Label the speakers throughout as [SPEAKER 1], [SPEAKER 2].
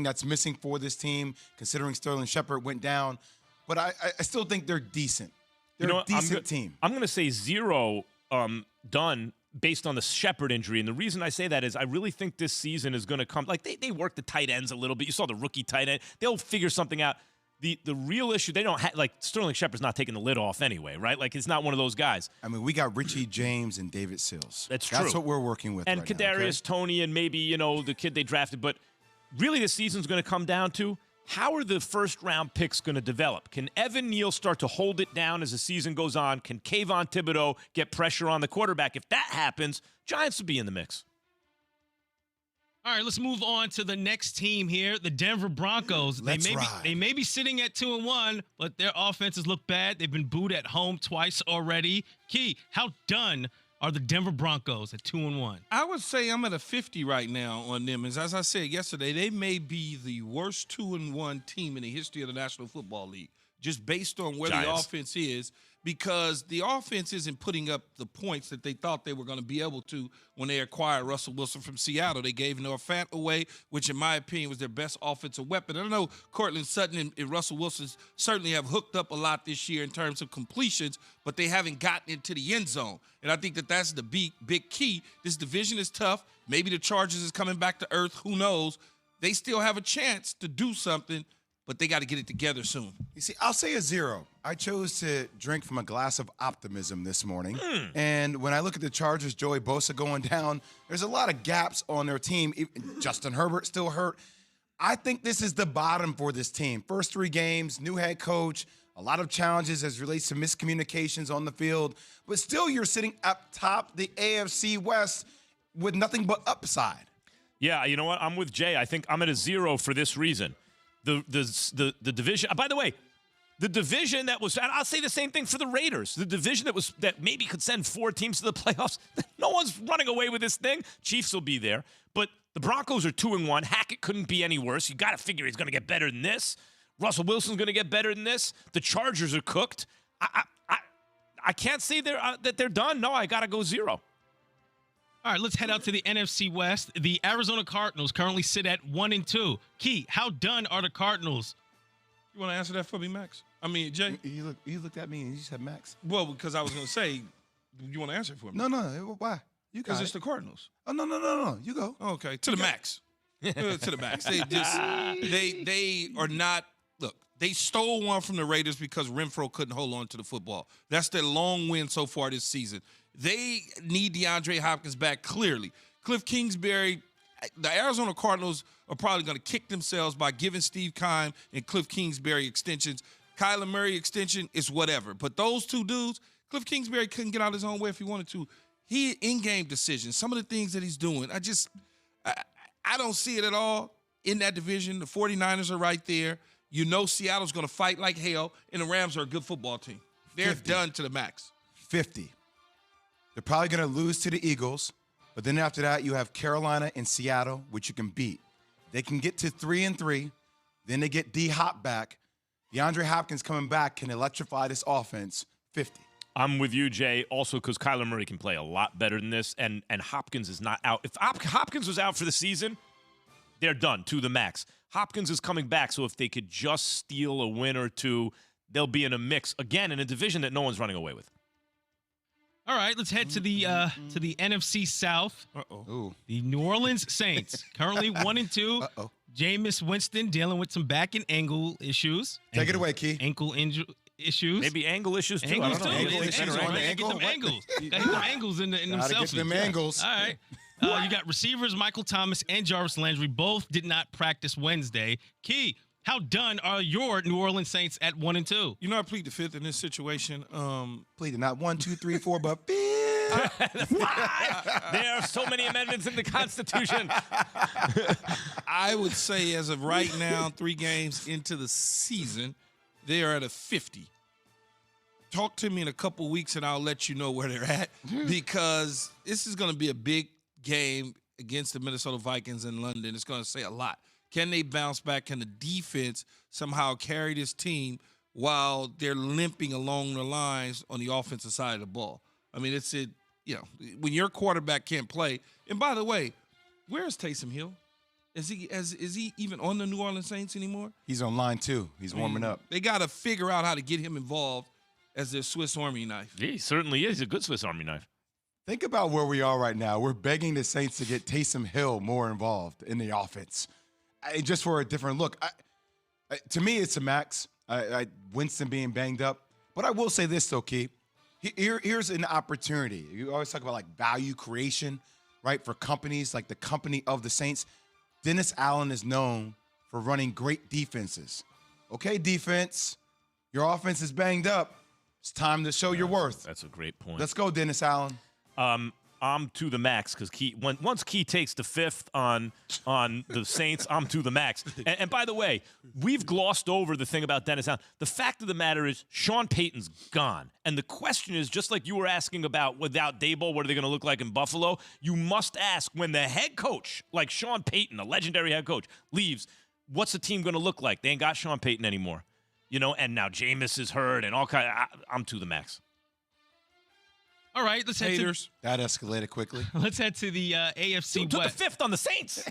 [SPEAKER 1] something that's missing for this team, considering Sterling Shepard went down. But I still think they're decent. They're a decent team.
[SPEAKER 2] I'm going to say 0 done based on the Shepard injury. And the reason I say that is I really think this season is going to come. Like, they work the tight ends a little bit. You saw the rookie tight end. They'll figure something out. The real issue, they don't have, like, Sterling Shepard's not taking the lid off anyway, right? Like, it's not one of those guys.
[SPEAKER 1] I mean, we got Richie James and David Sills.
[SPEAKER 2] That's true.
[SPEAKER 1] That's what we're working with
[SPEAKER 2] and
[SPEAKER 1] right now,
[SPEAKER 2] Kadarius Toney and maybe, the kid they drafted. But really the season's going to come down to how are the first-round picks going to develop? Can Evan Neal start to hold it down as the season goes on? Can Kayvon Thibodeau get pressure on the quarterback? If that happens, Giants will be in the mix.
[SPEAKER 3] All right, let's move on to the next team here, the Denver Broncos. They may be sitting at 2-1, but their offenses look bad. They've been booed at home twice already. Key, how done are the Denver Broncos at 2-1?
[SPEAKER 4] I would say I'm at a 50 right now on them. As I said yesterday, they may be the worst 2-1 team in the history of the National Football League, just based on where the offense is, because the offense isn't putting up the points that they thought they were going to be able to when they acquired Russell Wilson from Seattle. They gave Noah Fant away, which in my opinion was their best offensive weapon. I know Cortland Sutton and Russell Wilson certainly have hooked up a lot this year in terms of completions, but they haven't gotten into the end zone. And I think that that's the big key. This division is tough. Maybe the Chargers is coming back to earth. Who knows? They still have a chance to do something, but they got to get it together soon.
[SPEAKER 1] You see, I'll say a 0. I chose to drink from a glass of optimism this morning. And when I look at the Chargers, Joey Bosa going down, there's a lot of gaps on their team. Justin Herbert still hurt. I think this is the bottom for this team. First 3 games, new head coach, a lot of challenges as relates to miscommunications on the field. But still, you're sitting up top the AFC West with nothing but upside.
[SPEAKER 2] Yeah, you know what? I'm with Jay. I think I'm at a 0 for this reason. The division. By the way, the division that was, and I'll say the same thing for the Raiders. The division that maybe could send 4 teams to the playoffs. No one's running away with this thing. Chiefs will be there, but the Broncos are 2-1. Hackett couldn't be any worse. You got to figure he's going to get better than this. Russell Wilson's going to get better than this. The Chargers are cooked. I can't say that they're done. No, I got to go 0.
[SPEAKER 3] All right, let's head out to the NFC West. The Arizona Cardinals currently sit at 1-2. Key, how done are the Cardinals?
[SPEAKER 4] You want to answer that for me, Max? I mean, Jay?
[SPEAKER 1] You looked at me and you said Max.
[SPEAKER 4] Well, because I was going to say, you want to answer it for me?
[SPEAKER 1] No, why? You got
[SPEAKER 4] Because it's the Cardinals.
[SPEAKER 1] Oh, no. You go.
[SPEAKER 4] Okay, to the max. To the max. They are not, look, they stole one from the Raiders because Renfro couldn't hold on to the football. That's their long win so far this season. They need DeAndre Hopkins back clearly. Cliff Kingsbury, the Arizona Cardinals are probably going to kick themselves by giving Steve Keim and Cliff Kingsbury extensions. Kyler Murray extension is whatever. But those 2 dudes, Cliff Kingsbury couldn't get out his own way if he wanted to. He in-game decisions, some of the things that he's doing, I don't see it at all in that division. The 49ers are right there. You know Seattle's going to fight like hell, and the Rams are a good football team. They're
[SPEAKER 1] 50.
[SPEAKER 4] done to the max.
[SPEAKER 1] 50. They're probably going to lose to the Eagles, but then after that, you have Carolina and Seattle, which you can beat. They can get to 3-3. Then they get D-Hop back. DeAndre Hopkins coming back can electrify this offense. 50.
[SPEAKER 2] I'm with you, Jay, also because Kyler Murray can play a lot better than this, and Hopkins is not out. If Hopkins was out for the season, they're done to the max. Hopkins is coming back, so if they could just steal a win or 2, they'll be in a mix, again, in a division that no one's running away with.
[SPEAKER 3] All right, let's head to the NFC South.
[SPEAKER 1] Ooh.
[SPEAKER 3] The New Orleans Saints, currently 1-2. Jameis Winston dealing with some back and ankle issues.
[SPEAKER 1] Take it away, Key.
[SPEAKER 3] Ankle issues.
[SPEAKER 2] Maybe angle issues, too.
[SPEAKER 3] Angles, too.
[SPEAKER 1] Ankle issues on the ankle?
[SPEAKER 3] Get them angles. Got them angles in them
[SPEAKER 1] Gotta
[SPEAKER 3] selfies.
[SPEAKER 1] get them angles.
[SPEAKER 3] All right. You got receivers Michael Thomas and Jarvis Landry. Both did not practice Wednesday. Key, how done are your New Orleans Saints at 1-2?
[SPEAKER 4] You know, I plead the 5th in this situation.
[SPEAKER 1] Pleaded not 1, 2, 3, 4, but 5.
[SPEAKER 2] There are so many amendments in the Constitution.
[SPEAKER 4] I would say as of right now, 3 games into the season, they are at a 50. Talk to me in a couple weeks and I'll let you know where they're at, because this is going to be a big game against the Minnesota Vikings in London. It's going to say a lot. Can they bounce back? Can the defense somehow carry this team while they're limping along the lines on the offensive side of the ball? I mean, when your quarterback can't play. And by the way, where's Taysom Hill? Is he even on the New Orleans Saints anymore?
[SPEAKER 1] He's on line 2. He's warming up.
[SPEAKER 4] They got to figure out how to get him involved as their Swiss Army knife.
[SPEAKER 2] Yeah, he certainly is a good Swiss Army knife.
[SPEAKER 1] Think about where we are right now. We're begging the Saints to get Taysom Hill more involved in the offense, just for a different look. To me, it's a max. Winston being banged up. But I will say this, though, Key. Here's an opportunity. You always talk about, like, value creation, right, for companies like the company of the Saints. Dennis Allen is known for running great defenses. Okay, defense, your offense is banged up. It's time to show your worth.
[SPEAKER 2] That's a great point.
[SPEAKER 1] Let's go, Dennis Allen.
[SPEAKER 2] I'm to the max because once Key takes the 5th on the Saints, I'm to the max. And by the way, we've glossed over the thing about Dennis Allen. The fact of the matter is Sean Payton's gone. And the question is, just like you were asking about without Daboll, what are they going to look like in Buffalo? You must ask when the head coach, like Sean Payton, a legendary head coach, leaves, what's the team going to look like? They ain't got Sean Payton anymore. And now Jameis is hurt and all kind of, I'm to the max.
[SPEAKER 3] All right, let's head to
[SPEAKER 1] that escalated quickly.
[SPEAKER 3] Let's head to the AFC
[SPEAKER 2] Took
[SPEAKER 3] West.
[SPEAKER 2] the 5th on the Saints.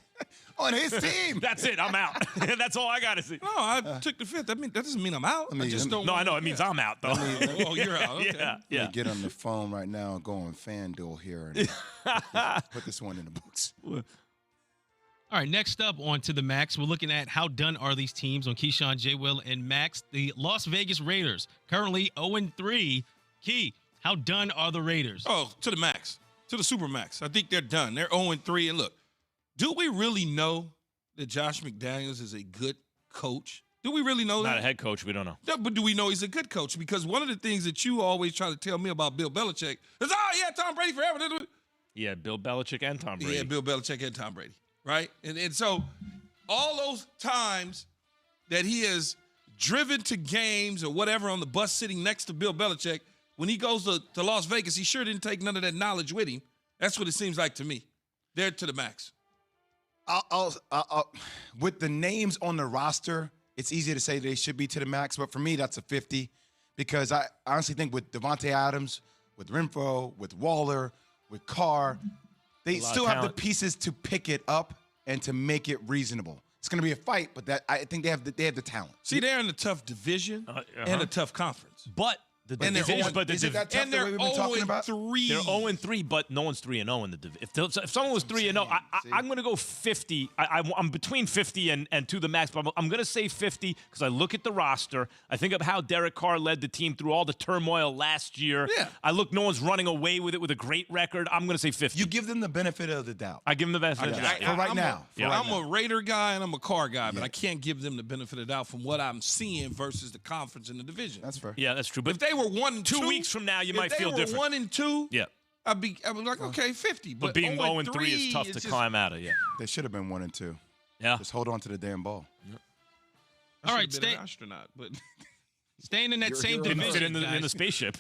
[SPEAKER 1] On his team.
[SPEAKER 2] That's it. I'm out. That's all I got to see.
[SPEAKER 4] No, I took the 5th. That doesn't mean I'm out. I just don't.
[SPEAKER 2] No, I know. It means I'm out, though.
[SPEAKER 4] Oh, you're out. Okay.
[SPEAKER 2] Yeah.
[SPEAKER 1] Let me get on the phone right now and go on FanDuel here and put this one in the books.
[SPEAKER 3] All right, next up on to the Max, we're looking at how done are these teams on Keyshawn, J. Will, and Max. The Las Vegas Raiders, currently 0-3. Key, how done are the Raiders?
[SPEAKER 4] Oh, to the max, to the super max. I think they're done. They're 0-3. And look, do we really know that Josh McDaniels is a good coach? Do we really know that?
[SPEAKER 2] Not a head coach. We don't know.
[SPEAKER 4] No, but do we know he's a good coach? Because one of the things that you always try to tell me about Bill Belichick is, Tom Brady forever.
[SPEAKER 2] Yeah, Bill Belichick and Tom Brady.
[SPEAKER 4] Yeah, Bill Belichick and Tom Brady, right? And so all those times that he has driven to games or whatever on the bus sitting next to Bill Belichick, when he goes to Las Vegas, he sure didn't take none of that knowledge with him. That's what it seems like to me. They're to the max.
[SPEAKER 1] I'll with the names on the roster, it's easy to say they should be to the max, but for me, that's a 50 because I honestly think with Devontae Adams, with Renfro, with Waller, with Carr, they still have the pieces to pick it up and to make it reasonable. It's going to be a fight, but I think they have the talent.
[SPEAKER 4] See, they're in a tough division and a tough conference.
[SPEAKER 2] But
[SPEAKER 1] Is it that tough the way we've been talking about?
[SPEAKER 2] They're 0-3, but no one's 3-0 in the division. If someone was 3-0, I'm going to go 50. I'm between 50 and to the max, but I'm going to say 50 because I look at the roster. I think of how Derek Carr led the team through all the turmoil last year.
[SPEAKER 4] Yeah.
[SPEAKER 2] I look, no one's running away with it with a great record. I'm going to say 50.
[SPEAKER 1] You give them the benefit of the doubt.
[SPEAKER 2] I give them the benefit of the doubt.
[SPEAKER 1] For right now.
[SPEAKER 4] I'm a Raider guy and I'm a Carr guy, but I can't give them the benefit of the doubt from what I'm seeing versus the conference and the division.
[SPEAKER 1] That's fair.
[SPEAKER 2] Yeah, that's true. But
[SPEAKER 4] if they were 1-2,
[SPEAKER 2] 2 weeks from now, you might feel different.
[SPEAKER 4] If they were 1-2,
[SPEAKER 2] yeah,
[SPEAKER 4] I'd be like, okay, 50.
[SPEAKER 2] But being 0-3 is tough to climb out of. Yeah,
[SPEAKER 1] they should have been 1-2.
[SPEAKER 2] Yeah,
[SPEAKER 1] just hold on to the damn ball.
[SPEAKER 2] Yep.
[SPEAKER 3] All right,
[SPEAKER 4] stay an astronaut, but
[SPEAKER 3] staying in that same division,
[SPEAKER 2] didn't fit in the spaceship.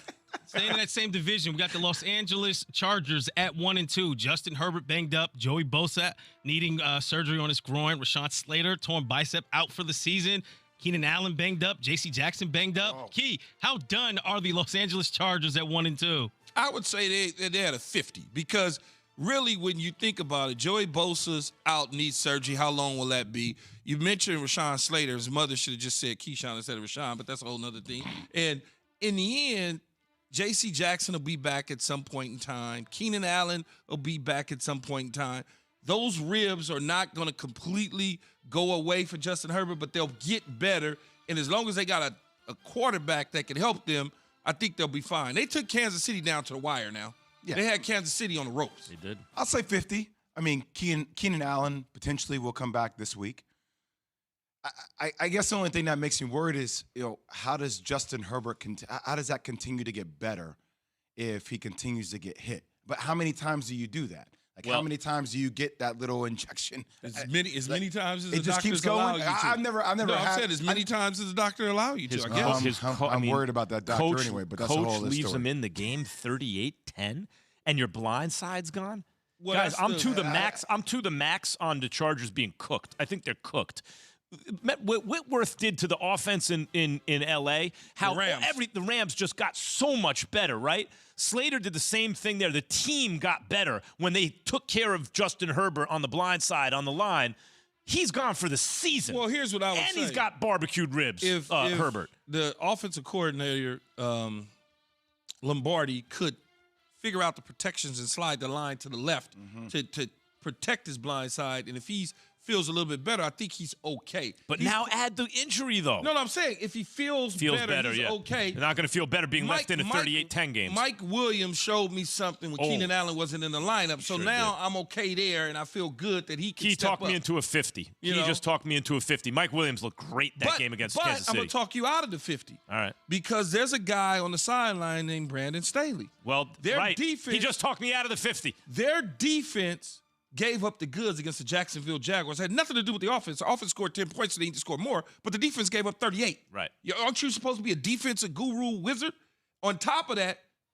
[SPEAKER 3] Staying in that same division, we got the Los Angeles Chargers at 1-2. Justin Herbert banged up. Joey Bosa needing surgery on his groin. Rashawn Slater torn bicep out for the season. Keenan Allen banged up. J.C. Jackson banged up. Oh. Key, how done are the Los Angeles Chargers at 1-2?
[SPEAKER 4] I would say they're at a 50 because really when you think about it, Joey Bosa's out, needs surgery. How long will that be? You mentioned Rashawn Slater. His mother should have just said Keyshawn instead of Rashawn, but that's a whole nother thing. And in the end, J.C. Jackson will be back at some point in time. Keenan Allen will be back at some point in time. Those ribs are not going to completely go away for Justin Herbert, but they'll get better. And as long as they got a quarterback that can help them, I think they'll be fine. They took Kansas City down to the wire now. Yeah. They had Kansas City on the ropes.
[SPEAKER 2] They did.
[SPEAKER 1] I'll say 50. I mean, Keenan Allen potentially will come back this week. I guess the only thing that makes me worried is, how does Justin Herbert how does that continue to get better if he continues to get hit? But how many times do you do that? How many times do you get that little injection?
[SPEAKER 4] As many times as
[SPEAKER 1] the
[SPEAKER 4] doctor
[SPEAKER 1] keeps going.
[SPEAKER 4] allow you to.
[SPEAKER 1] I've never
[SPEAKER 4] I've said as many times as the doctor allow you to. I guess.
[SPEAKER 1] I'm worried about that doctor anyway, but that's a whole other story.
[SPEAKER 2] Coach leaves him in the game 38-10, and your blind side's gone. Well, guys, I'm to the max. I'm to the max on the Chargers being cooked. I think they're cooked. What Whitworth did to the offense in L.A., how the Rams just got so much better, right? Slater did the same thing there. The team got better when they took care of Justin Herbert on the blind side, on the line. he's gone for the season.
[SPEAKER 4] Well, here's what I would say.
[SPEAKER 2] And he's got barbecued ribs,
[SPEAKER 4] If
[SPEAKER 2] Herbert.
[SPEAKER 4] The offensive coordinator, Lombardi, could figure out the protections and slide the line to the left to protect his blind side, and if he's feels a little bit better, I think he's okay.
[SPEAKER 2] But now add the injury, though.
[SPEAKER 4] No, I'm saying if he feels better, he's okay.
[SPEAKER 2] They're not going to feel better being left in a 38-10 game.
[SPEAKER 4] Mike Williams showed me something when Keenan Allen wasn't in the lineup, so now I'm okay there, and I feel good that he can step up.
[SPEAKER 2] He talked me into a 50. He just talked me into a 50. Mike Williams looked great that game against Kansas City.
[SPEAKER 4] I'm going to talk you out of the 50.
[SPEAKER 2] All right.
[SPEAKER 4] Because there's a guy on the sideline named Brandon Staley.
[SPEAKER 2] Well,
[SPEAKER 4] their defense,
[SPEAKER 2] he just talked me out of the 50.
[SPEAKER 4] Their defense gave up the goods against the Jacksonville Jaguars. It had nothing to do with the offense. The offense scored 10 points, so they need to score more, but the defense gave up 38.
[SPEAKER 2] Right.
[SPEAKER 4] Aren't you supposed to be a defensive guru wizard? On top of that,